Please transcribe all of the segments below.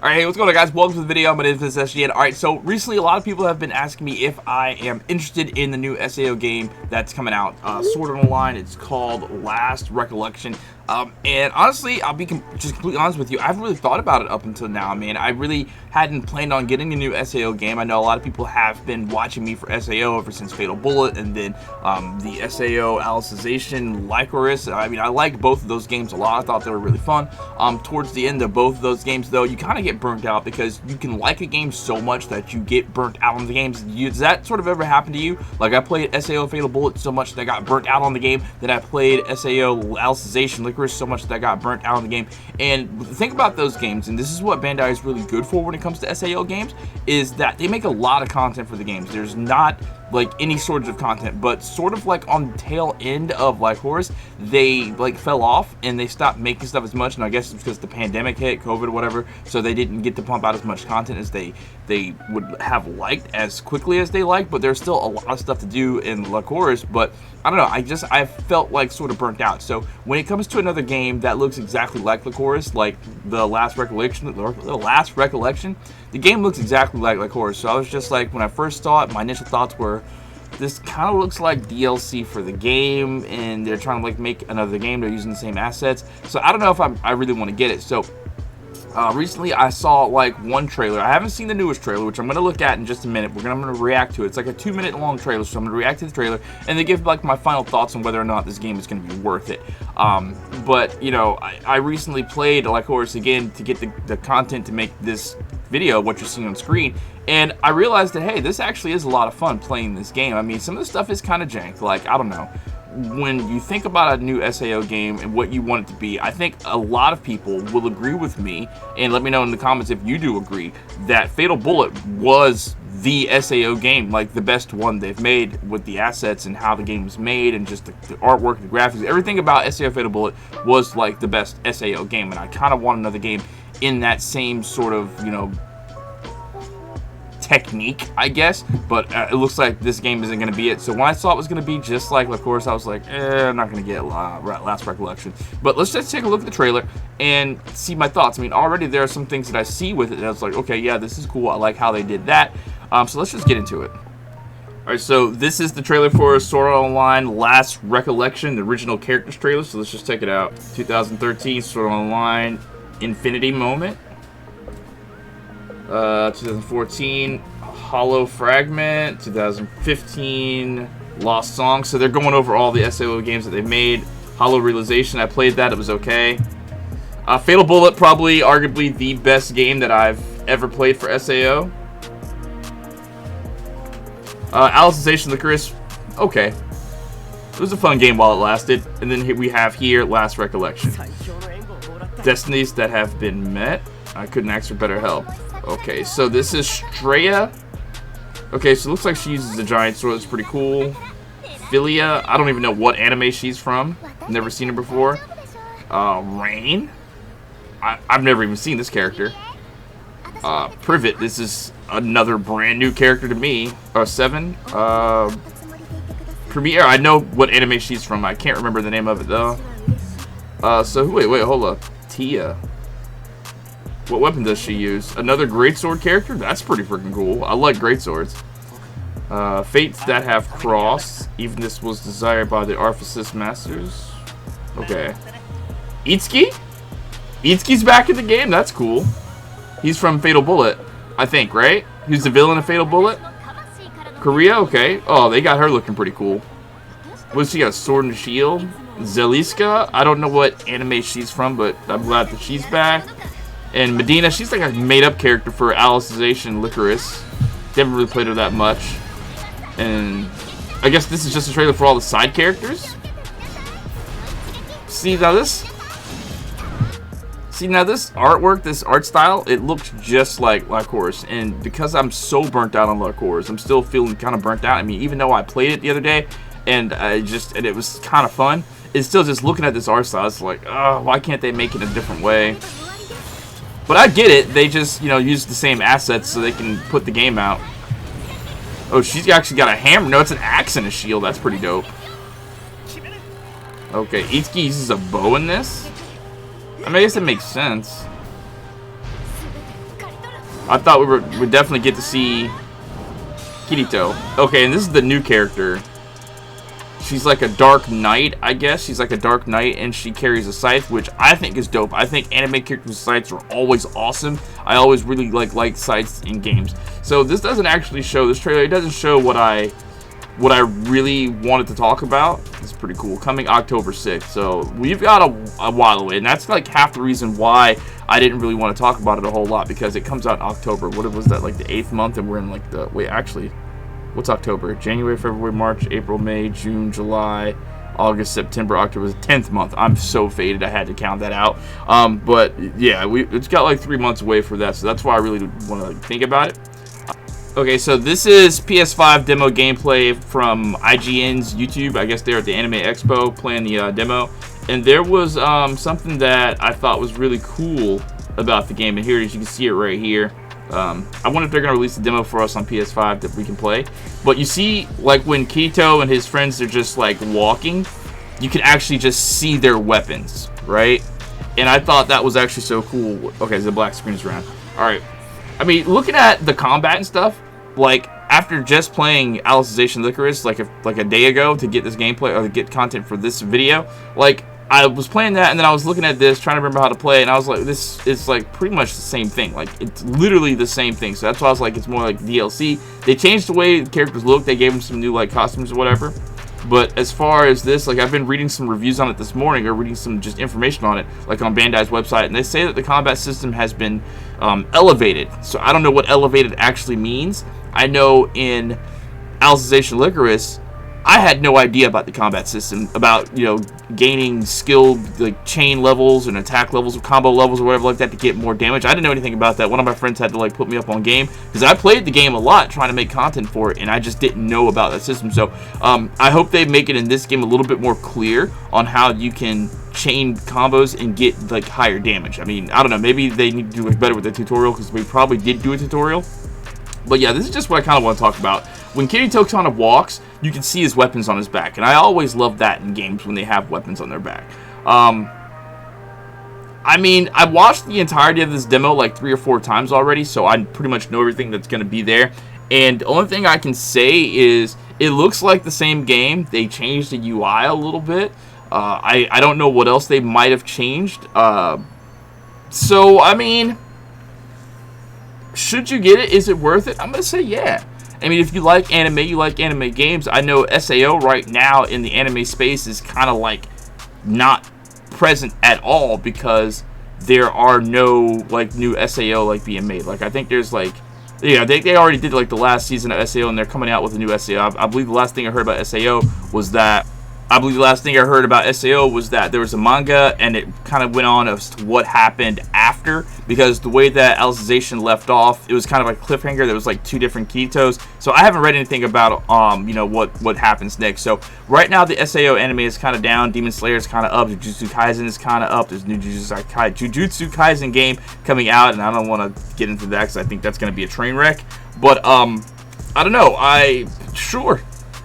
Alright, hey, what's going on, guys? Welcome to the video. My name is Ventus. Alright, so recently a lot of people have been asking me if I am interested in the new SAO game that's coming out. Sword Art Online. It's called Last Recollection. And honestly, I'll be just completely honest with you, I haven't really thought about it up until now, man. I really hadn't planned on getting a new SAO game. I know a lot of people have been watching me for SAO ever since Fatal Bullet, and then the SAO Alicization Lycoris. I mean, I like both of those games a lot. I thought they were really fun. Towards the end of both of those games, though, you kind of get burnt out because you can like a game so much that you get burnt out on the games. Does that sort of ever happen to you? Like, I played SAO Fatal Bullet so much that I got burnt out on the game, then I played SAO Alicization Lycoris so much that I got burnt out on the game. And think about those games, and this is what Bandai is really good for when it comes to SAO games, is that they make a lot of content for the games. There's not like any sort of content, but sort of like on the tail end of Lycoris, they like fell off and they stopped making stuff as much, and I guess it's because the pandemic hit, COVID or whatever, so they didn't get to pump out as much content as they would have liked as quickly as they liked. But there's still a lot of stuff to do in Lycoris, but I don't know, I felt like sort of burnt out. So when it comes to another game that looks exactly like Lycoris, like the Last Recollection, the game looks exactly like Lycoris. So I was just like, when I first saw it, my initial thoughts were, this kind of looks like DLC for the game, and they're trying to like make another game. They're using the same assets, so I don't know if I really want to get it. So recently I saw like one trailer. I haven't seen the newest trailer, which I'm going to look at in just a minute. I'm going to react to it. It's like a 2-minute long trailer, so I'm going to react to the trailer and then give like my final thoughts on whether or not this game is going to be worth it. But you know, I recently played Lycoris again to get the content to make this video, what you're seeing on screen, and I realized that, hey, this actually is a lot of fun playing this game. I mean, some of the stuff is kind of jank. Like, I don't know, when you think about a new SAO game and what you want it to be, I think a lot of people will agree with me, and let me know in the comments if you do agree, that Fatal Bullet was the SAO game, like the best one they've made with the assets and how the game was made and just the artwork, the graphics, everything about SAO Fatal Bullet was like the best SAO game, and I kind of want another game in that same sort of, you know, technique, I guess. But it looks like this game isn't going to be it. So when I saw it was going to be just like Lycoris, I was like, I'm not going to get Last Recollection. But let's just take a look at the trailer and see my thoughts. I mean, already there are some things that I see with it that I was like, okay, yeah, this is cool. I like how they did that. So let's just get into it. Alright, so this is the trailer for Sword Art Online Last Recollection, the original characters trailer. So let's just check it out. 2013 Sword Art Online Infinity Moment. 2014 Hollow Fragment. 2015 Lost Song. So they're going over all the SAO games that they've made. Hollow Realization, I played that, it was okay. Fatal Bullet, probably arguably the best game that I've ever played for SAO. Alicization Lycoris, okay. It was a fun game while it lasted. And then we have here Last Recollection. Destinies that have been met. I couldn't ask for better help. Okay, so this is Straya. Okay, so it looks like she uses a giant sword. That's pretty cool. Philia, I don't even know what anime she's from. Never seen her before. Rain. I've never even seen this character. Privet, this is another brand new character to me. Seven. Premiere, I know what anime she's from. I can't remember the name of it though. So wait, hold up. Tia. What weapon does she use? Another greatsword character? That's pretty freaking cool. I like greatswords. Fates that have crossed. Even this was desired by the Arphasis Masters. Okay. Itsuki? Itsuki's back in the game? That's cool. He's from Fatal Bullet, I think, right? He's the villain of Fatal Bullet? Korea? Okay. Oh, they got her looking pretty cool. What's she got? A sword and a shield? Zeliska? I don't know what anime she's from, but I'm glad that she's back. And Medina, she's like a made-up character for Alicization Lycoris. Never really played her that much. And I guess this is just a trailer for all the side characters. See now this artwork, this art style, it looks just like Lycoris. And because I'm so burnt out on Lycoris, I'm still feeling kind of burnt out. I mean, even though I played it the other day and it was kind of fun, it's still just looking at this art style. It's like, oh, why can't they make it a different way? But I get it. They just, you know, use the same assets so they can put the game out. Oh, she's actually got a hammer. No, it's an axe and a shield. That's pretty dope. Okay, Itsuki uses a bow in this? I mean, I guess it makes sense. I thought we'd definitely get to see Kirito. Okay, and this is the new character. She's like a dark knight, I guess. She's like a dark knight, and she carries a scythe, which I think is dope. I think anime characters with scythes are always awesome. I always really like scythes in games. So this doesn't actually show, this trailer, it doesn't show what I really wanted to talk about. It's pretty cool. Coming October 6th. So we've got a while away, and that's like half the reason why I didn't really want to talk about it a whole lot, because it comes out in October. What was that, like the 8th month, and we're in like the, wait, actually, what's October? January, February, March, April, May, June, July, August, September, October, the 10th month. I'm so faded, I had to count that out. But yeah, it's got like 3 months away for that, so that's why I really want to like, think about it. Okay, so this is PS5 demo gameplay from IGN's YouTube. I guess they're at the Anime Expo playing the demo. And there was something that I thought was really cool about the game. And here it is, you can see it right here. I wonder if they're going to release the demo for us on PS5 that we can play. But you see, like when Kirito and his friends are just like walking, you can actually just see their weapons, right? And I thought that was actually so cool. Okay, the black screen is around. Alright. I mean, looking at the combat and stuff, like after just playing Alicization Lycoris like a day ago to get this gameplay or to get content for this video, like I was playing that and then I was looking at this trying to remember how to play it, and I was like, this is like pretty much the same thing. Like it's literally the same thing. So that's why I was like, it's more like DLC. They changed the way the characters look. They gave them some new like costumes or whatever. But as far as this, like I've been reading some reviews on it this morning, or reading some just information on it, like on Bandai's website, and they say that the combat system has been elevated. So I don't know what elevated actually means. I know in Alicization Lycoris, I had no idea about the combat system, about, you know, gaining skill, like chain levels and attack levels or combo levels or whatever like that to get more damage. I didn't know anything about that. One of my friends had to like put me up on game, because I played the game a lot trying to make content for it, and I just didn't know about that system. So I hope they make it in this game a little bit more clear on how you can chain combos and get like higher damage. I mean, I don't know, maybe they need to do it better with the tutorial, because we probably did do a tutorial. But yeah, this is just what I kind of want to talk about. When Kirito kind of walks, you can see his weapons on his back, and I always love that in games when they have weapons on their back. I mean, I watched the entirety of this demo like 3 or 4 times already, so I pretty much know everything that's going to be there. And the only thing I can say is it looks like the same game. They changed the UI a little bit. I don't know what else they might have changed. So, I mean, should you get it? Is it worth it? I'm going to say yeah. I mean, if you like anime games. I know SAO right now in the anime space is kind of like not present at all, because there are no like new SAO like being made. Like I think there's like, yeah, they already did like the last season of SAO, and they're coming out with a new SAO. I believe the last thing I heard about SAO was that there was a manga, and it kind of went on as to what happened after, because the way that Alicization left off, it was kind of like a cliffhanger. There was like 2 different Kiritos. So I haven't read anything about you know, what happens next. So right now the SAO anime is kind of down. Demon Slayer is kind of up. Jujutsu Kaisen is kind of up. There's a new Jujutsu Kaisen game coming out, and I don't want to get into that because I think that's going to be a train wreck. But I don't know. Sure.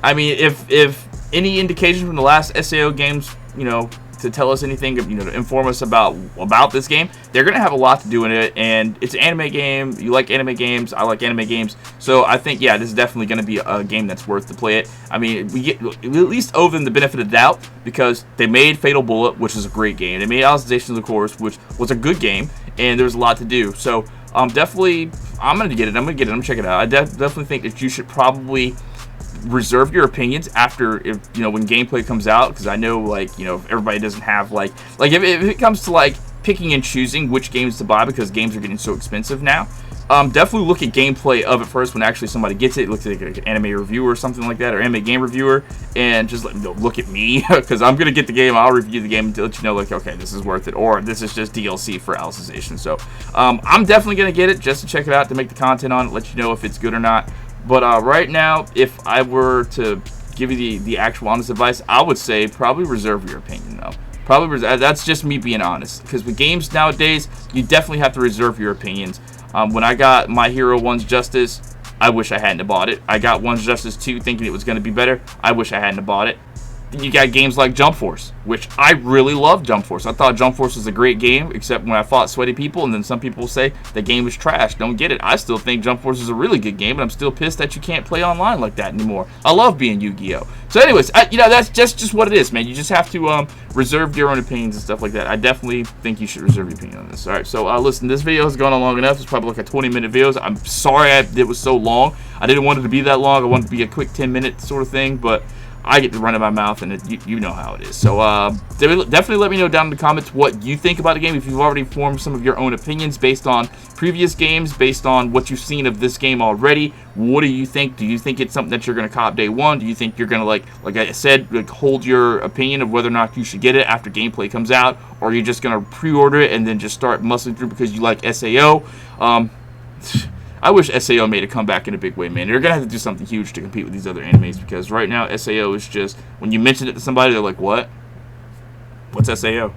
I mean, if any indication from the last SAO games, you know, to tell us anything, you know, to inform us about this game, they're gonna have a lot to do in it. And it's an anime game. You like anime games. I like anime games. So I think, yeah, this is definitely gonna be a game that's worth to play it. I mean, we at least owe them the benefit of the doubt, because they made Fatal Bullet, which is a great game. They made Alicization Lycoris, which was a good game, and there's a lot to do. So definitely, I'm gonna get it. I'm gonna check it out. I definitely think that you should probably reserve your opinions after, if you know, when gameplay comes out, because I know, like, you know, everybody doesn't have like if it comes to like picking and choosing which games to buy, because games are getting so expensive now. Definitely look at gameplay of it first when actually somebody gets it. Look at like an anime reviewer or something like that, or anime game reviewer, and just look at me, because I'm gonna get the game. I'll review the game to let you know, like, okay, this is worth it, or this is just DLC for Alicization. So I'm definitely gonna get it just to check it out, to make the content on it, let you know if it's good or not. But right now, if I were to give you the actual honest advice, I would say probably reserve your opinion, though. Probably that's just me being honest, because with games nowadays, you definitely have to reserve your opinions. When I got My Hero 1's Justice, I wish I hadn't have bought it. I got 1's Justice 2 thinking it was going to be better. I wish I hadn't have bought it. You got games like Jump Force, which I really love Jump Force. I thought Jump Force was a great game, except when I fought sweaty people, and then some people say the game was trash. Don't get it. I still think Jump Force is a really good game, and I'm still pissed that you can't play online like that anymore. I love being Yu-Gi-Oh! So anyways, you know, that's just what it is, man. You just have to reserve your own opinions and stuff like that. I definitely think you should reserve your opinion on this. All right, so listen, this video has gone on long enough. It's probably like a 20-minute video. I'm sorry it was so long. I didn't want it to be that long. I wanted it to be a quick 10-minute sort of thing, but I get to run in my mouth, and you know how it is. So definitely let me know down in the comments what you think about the game. If you've already formed some of your own opinions based on previous games, based on what you've seen of this game already, what do you think? Do you think it's something that you're going to cop day one? Do you think you're going to, like I said, like hold your opinion of whether or not you should get it after gameplay comes out? Or are you just going to pre-order it and then just start muscling through because you like SAO? I wish SAO made a comeback in a big way, man. They're going to have to do something huge to compete with these other animes, because right now SAO is just, when you mention it to somebody, they're like, what? What's SAO?